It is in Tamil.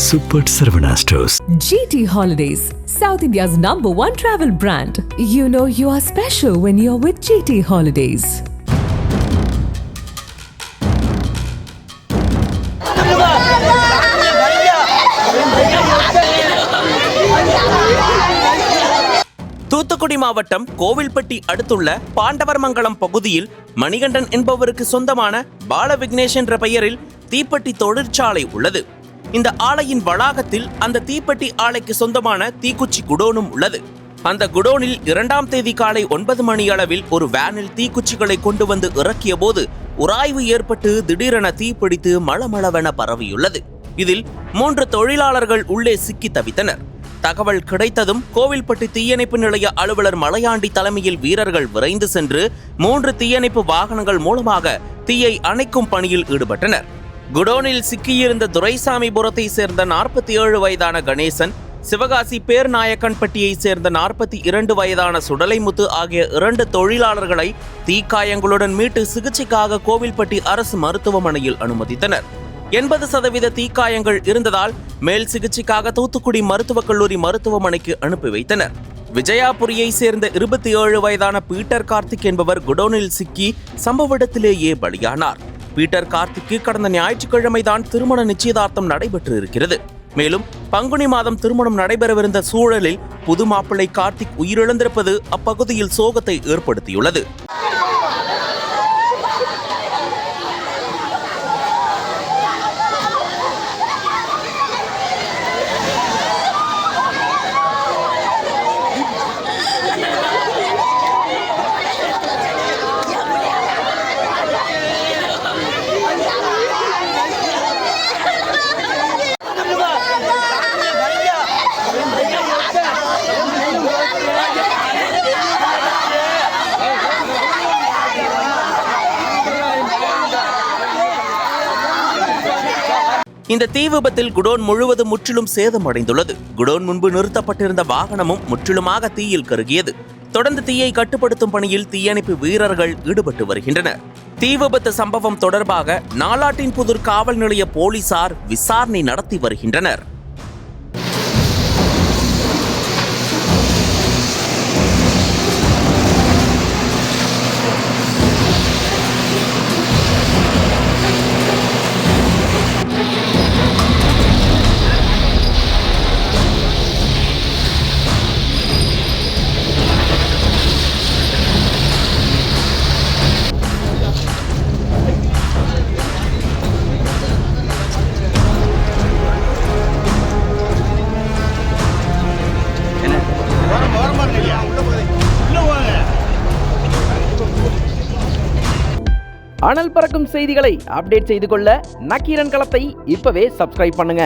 Super Saravana Stores. GT Holidays, South India's #1 travel brand. You know you are special when you're with GT Holidays. Thoothukudi மாவட்டம் கோவில்பட்டி அடுத்துள்ள பாண்டவர்மங்கலம் பகுதியில் மணிகண்டன் என்பவருக்கு சொந்தமான பால விக்னேஷ் என்ற பெயரில் தீப்பெட்டி தொழிற்சாலை உள்ளது. இந்த ஆலையின் வளாகத்தில் அந்த தீப்பெட்டி ஆலைக்கு சொந்தமான தீக்குச்சி குடோனும் உள்ளது. அந்த குடோனில் 2ஆம் தேதி காலை 9 மணி அளவில் ஒரு வேனில் தீக்குச்சிகளை கொண்டு வந்து இறக்கிய போது உராய்வு ஏற்பட்டு திடீரென தீப்பிடித்து மளமளவென பரவியுள்ளது. இதில் 3 தொழிலாளர்கள் உள்ளே சிக்கி தவித்தனர். தகவல் கிடைத்ததும் கோவில்பட்டி தீயணைப்பு நிலைய அலுவலர் மலையாண்டி தலைமையில் வீரர்கள் விரைந்து சென்று 3 தீயணைப்பு வாகனங்கள் மூலமாக தீயை அணைக்கும் பணியில் ஈடுபட்டனர். குடோனில் சிக்கியிருந்த துரைசாமிபுரத்தை சேர்ந்த 47 வயதான கணேசன், சிவகாசி பேர்நாயக்கன்பட்டியை சேர்ந்த 42 வயதான சுடலைமுத்து ஆகிய 2 தொழிலாளர்களை தீக்காயங்களுடன் மீட்டு சிகிச்சைக்காக கோவில்பட்டி அரசு மருத்துவமனையில் அனுமதித்தனர். 80% தீக்காயங்கள் இருந்ததால் மேல் சிகிச்சைக்காக தூத்துக்குடி மருத்துவக் கல்லூரி மருத்துவமனைக்கு அனுப்பி வைத்தனர். விஜயாபுரியை சேர்ந்த 27 வயதான பீட்டர் கார்த்திக் என்பவர் குடோனில் சிக்கி சம்பவ இடத்திலேயே பலியானார். பீட்டர் கார்த்திக்கு கடந்த ஞாயிற்றுக்கிழமைதான் திருமண நிச்சயதார்த்தம் நடைபெற்று இருக்கிறது. மேலும் பங்குனி மாதம் திருமணம் நடைபெறவிருந்த சூழலில் புது மாப்பிள்ளை கார்த்திக் உயிரிழந்திருப்பது அப்பகுதியில் சோகத்தை ஏற்படுத்தியுள்ளது. இந்த தீ விபத்தில் குடோன் முழுவதும் முற்றிலும் சேதமடைந்துள்ளது. குடோன் முன்பு நிறுத்தப்பட்டிருந்த வாகனமும் முற்றிலுமாக தீயில் கருகியது. தொடர்ந்து தீயை கட்டுப்படுத்தும் பணியில் தீயணைப்பு வீரர்கள் ஈடுபட்டு வருகின்றனர். தீ விபத்து சம்பவம் தொடர்பாக நாலாட்டின்புதூர் காவல் நிலைய போலீசார் விசாரணை நடத்தி வருகின்றனர். அனல் பறக்கும் செய்திகளை அப்டேட் செய்து கொள்ள நக்கீரன் களத்தை இப்பவே சப்ஸ்கிரைப் பண்ணுங்க.